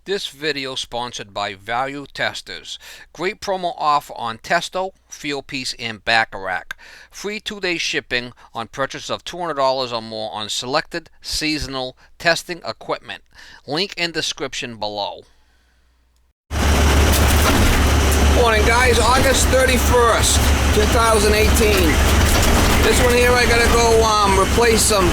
This video sponsored by Value Testers. Great promo offer on Testo, Fieldpiece, and Bacharach. Free 2-day shipping on purchase of $200 or more on selected seasonal testing equipment. Link in description below. Morning guys, August 31st, 2018. This one here I gotta go replace some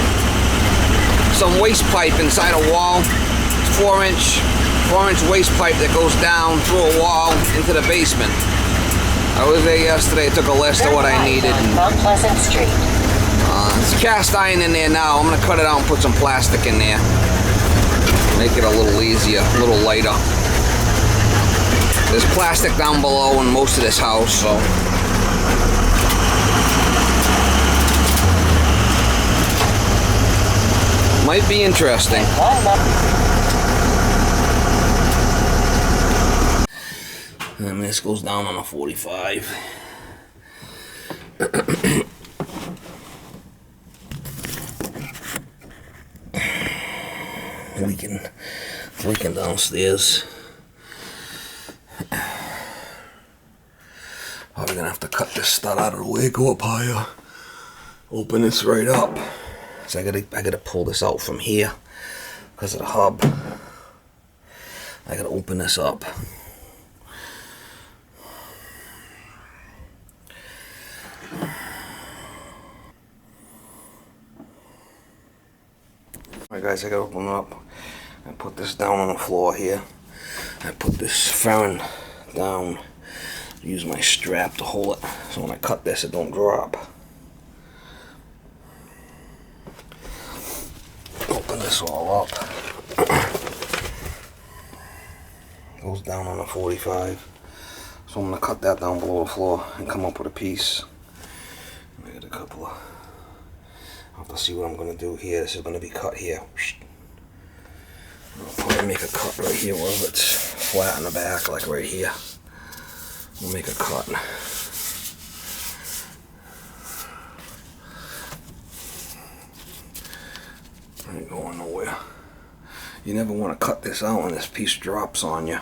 waste pipe inside a wall. It's 4-inch waste pipe that goes down through a wall into the basement. I was there yesterday, took a list of what I needed. Mount Pleasant Street. It's cast iron in there now. I'm gonna cut it out and put some plastic in there. Make it a little easier, a little lighter. There's plastic down below in most of this house, so. Might be interesting. And this goes down on a 45. leaking downstairs. Probably gonna have to cut this stud out of the way, go up higher, open this right up. So I gotta pull this out from here because of the hub. I gotta open this up. Alright guys, I gotta open it up and put this down on the floor here. I put this ferrule down, use my strap to hold it so when I cut this it don't drop. Open this all up. Goes down on a 45. So I'm gonna cut that down below the floor and come up with a piece. I got a couple of, I'll have to see what I'm gonna do here. This is gonna be cut here. I'll probably make a cut right here where it's flat in the back, like right here. We'll make a cut. Ain't going nowhere. You never want to cut this out when this piece drops on you.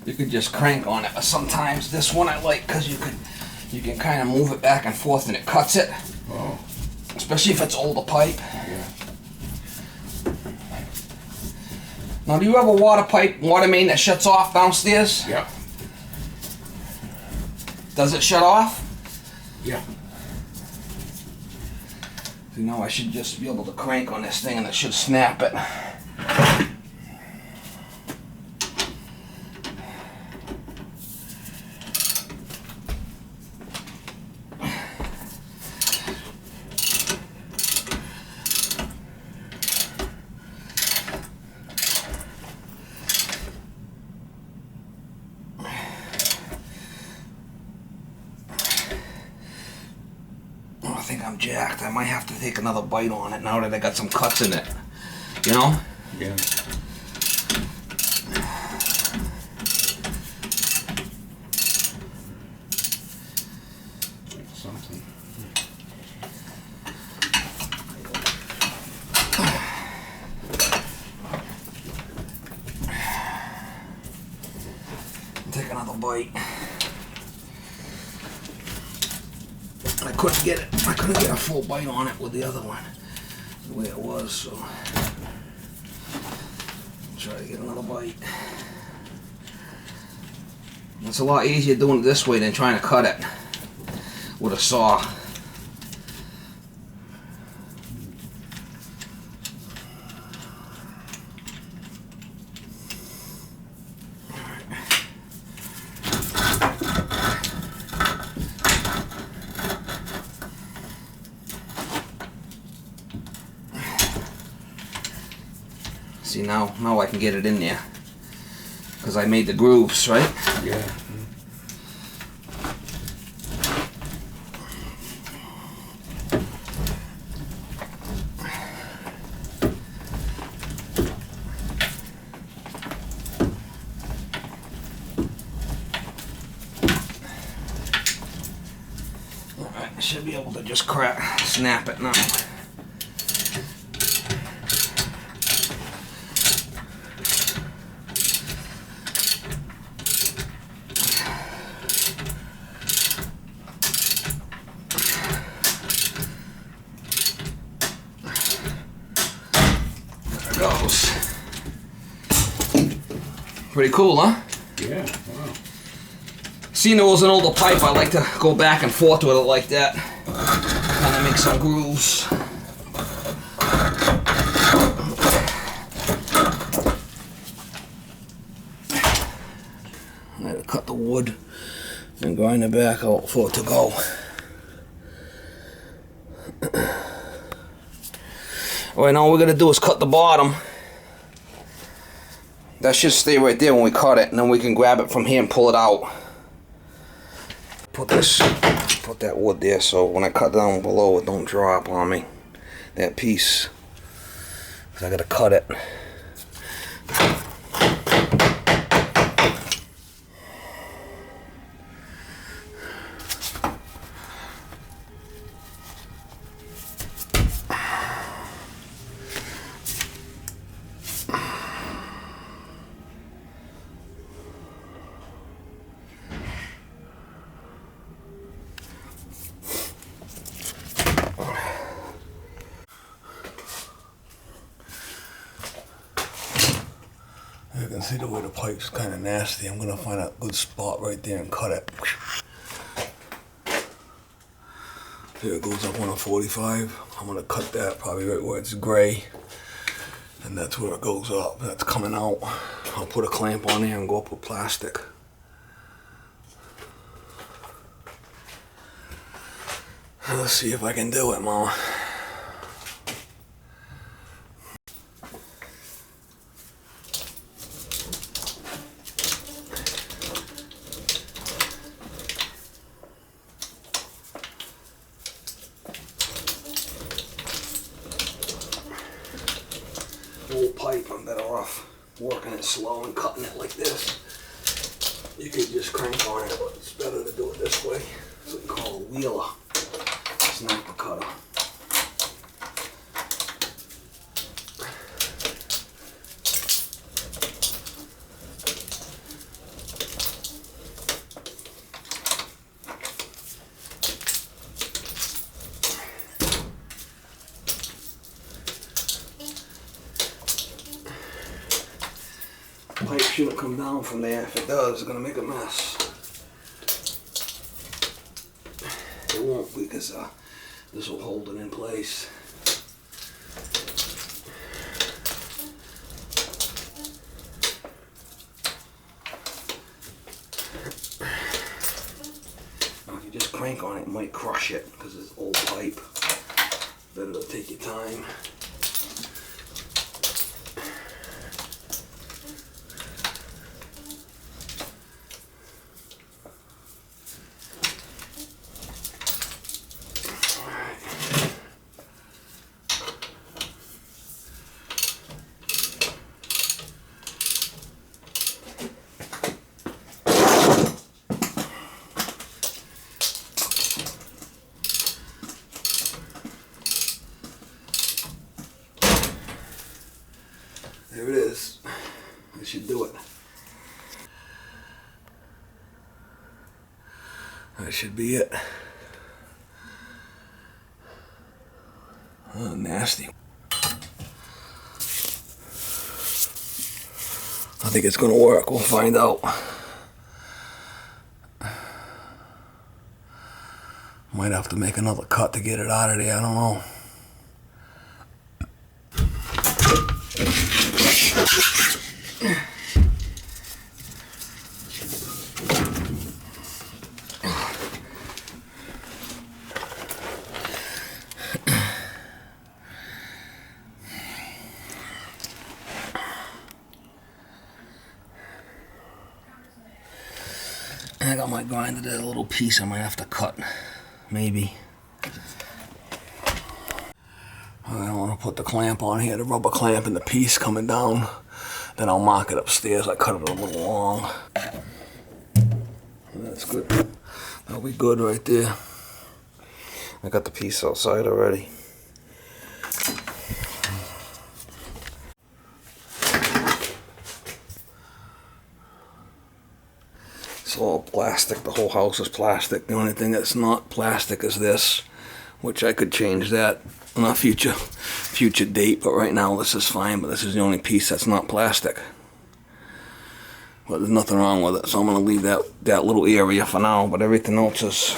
You could just crank on it, but sometimes this one I like because you can kind of move it back and forth and it cuts it. Oh. Especially if it's older pipe. Yeah. Now, do you have a water main that shuts off downstairs? Yeah. Does it shut off? Yeah. You know, I should just be able to crank on this thing and it should snap it. I think I'm jacked. I might have to take another bite on it now that I got some cuts in it. You know? Yeah. Something. Take another bite. I couldn't get a full bite on it with the other one, the way it was, so I'll try to get another bite. It's a lot easier doing it this way than trying to cut it with a saw. See, now I can get it in there because I made the grooves, right? Yeah. Should be able to just snap it now. There it goes. Pretty cool, huh? Yeah, wow. Seeing there was an older pipe, I like to go back and forth with it like that. Kind of make some grooves. I had to cut the wood and grind it back out for it to go. Alright, now all we're going to do is cut the bottom. That should stay right there when we cut it, and then we can grab it from here and pull it out. Put that wood there so when I cut down below it don't drop on me. That piece. 'Cause I gotta cut it. You can see the way the pipe's kind of nasty. I'm gonna find a good spot right there and cut it. There it goes up on a 45. I'm gonna cut that probably right where it's gray. And that's where it goes up. That's coming out. I'll put a clamp on there and go up with plastic. Let's see if I can do it, Mama. Old pipe, I'm better off working it slow and cutting it like this. You could just crank on it, but it's better to do it this way. It's what we call a wheeler. Snapper cutter. Pipe shouldn't come down from there. If it does, it's gonna make a mess. It won't because this will hold it in place. Now if you just crank on it, it might crush it because it's old pipe. Better to take your time. There it is. That should do it. That should be it. Oh, nasty. I think it's gonna work. We'll find out. Might have to make another cut to get it out of there. I don't know. I got my grinder there, a little piece I might have to cut, maybe. I don't want to put the clamp on here, the rubber clamp and the piece coming down. Then I'll mark it upstairs. I cut it a little long. That's good. That'll be good right there. I got the piece outside already. It's all plastic. The whole house is plastic. The only thing that's not plastic is this, which I could change that on a future date, but right now this is fine. But this is the only piece that's not plastic. But there's nothing wrong with it, so I'm gonna leave that little area for now. But everything else is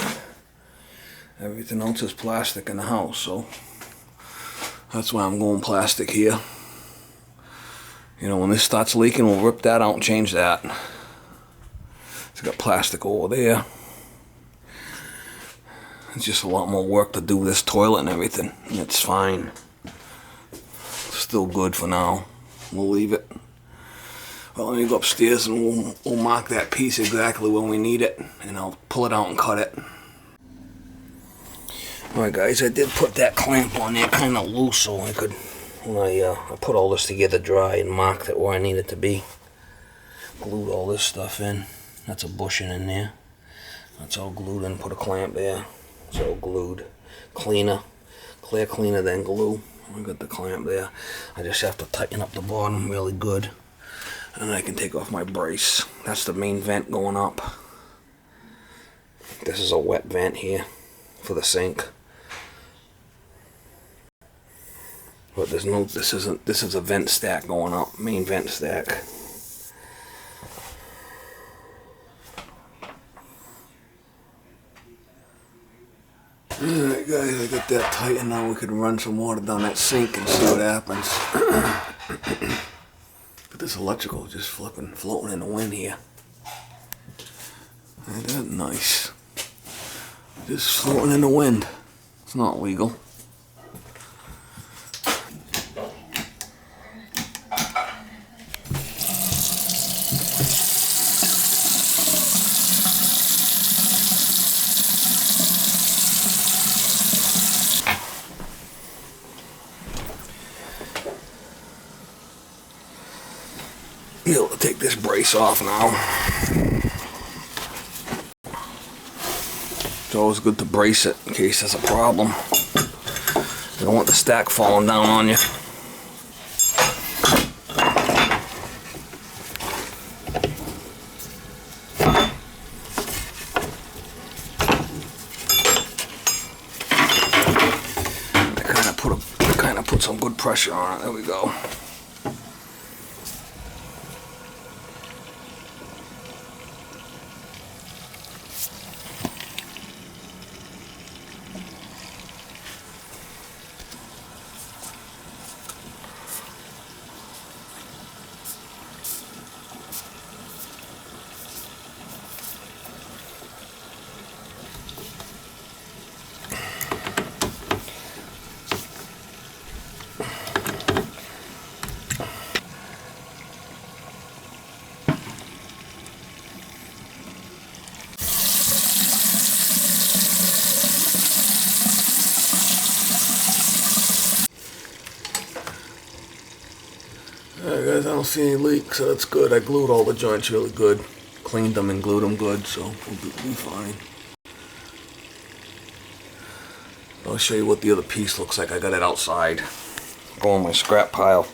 plastic in the house, so that's why I'm going plastic here. You know, when this starts leaking, we'll rip that out and change that. It's got plastic over there. It's just a lot more work to do this toilet and everything, and it's fine. It's still good for now. We'll leave it. Well, let me go upstairs and we'll mark that piece exactly when we need it, and I'll pull it out and cut it. Alright guys, I did put that clamp on there kind of loose so I could, when I put all this together dry and marked it where I need it to be. Glued all this stuff in. That's a bushing in there. That's all glued in, put a clamp there. It's all glued. Clear cleaner, then glue. I got the clamp there. I just have to tighten up the bottom really good. And then I can take off my brace. That's the main vent going up. This is a wet vent here for the sink. But there's no, this is a vent stack going up, main vent stack. Alright guys, I got that tight, and now we can run some water down that sink and see what happens. But this electrical is just floating in the wind here. Ain't that nice? Just floating in the wind. It's not legal. Be able to take this brace off now. It's always good to brace it in case there's a problem. You don't want the stack falling down on you. I kind of put some good pressure on it. There we go. Alright guys, I don't see any leaks, so that's good. I glued all the joints really good. Cleaned them and glued them good, so we'll be fine. I'll show you what the other piece looks like. I got it outside. Go in my scrap pile.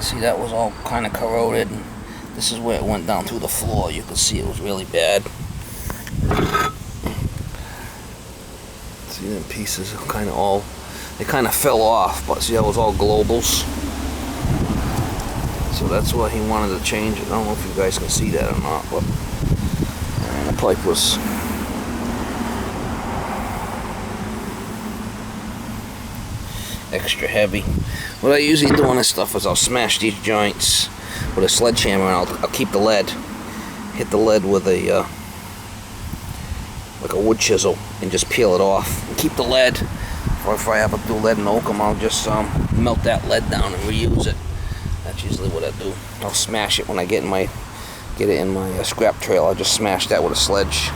See, that was all kind of corroded. This is where it went down through the floor. You can see it was really bad. See, the pieces are kind of all, they kind of fell off, but see, that was all globals. So that's why he wanted to change it. I don't know if you guys can see that or not, but the pipe was extra heavy. What I usually do on this stuff is I'll smash these joints with a sledgehammer, and I'll keep the lead, hit the lead with a like a wood chisel, and just peel it off and keep the lead. Or if I have to do lead and oakum, I'll just melt that lead down and reuse it. That's usually what I do. I'll smash it when I get it in my scrap trail. I'll just smash that with a sledge.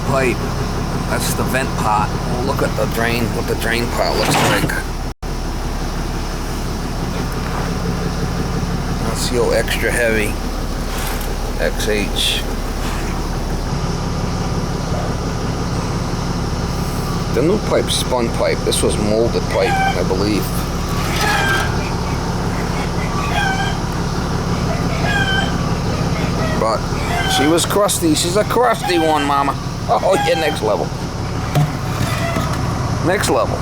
pipe. That's the vent part. We'll look at the drain, what the drain part looks like. Seal extra heavy. XH. The new pipe's spun pipe. This was molded pipe, I believe. But she was crusty. She's a crusty one, mama. Oh yeah, next level. Next level.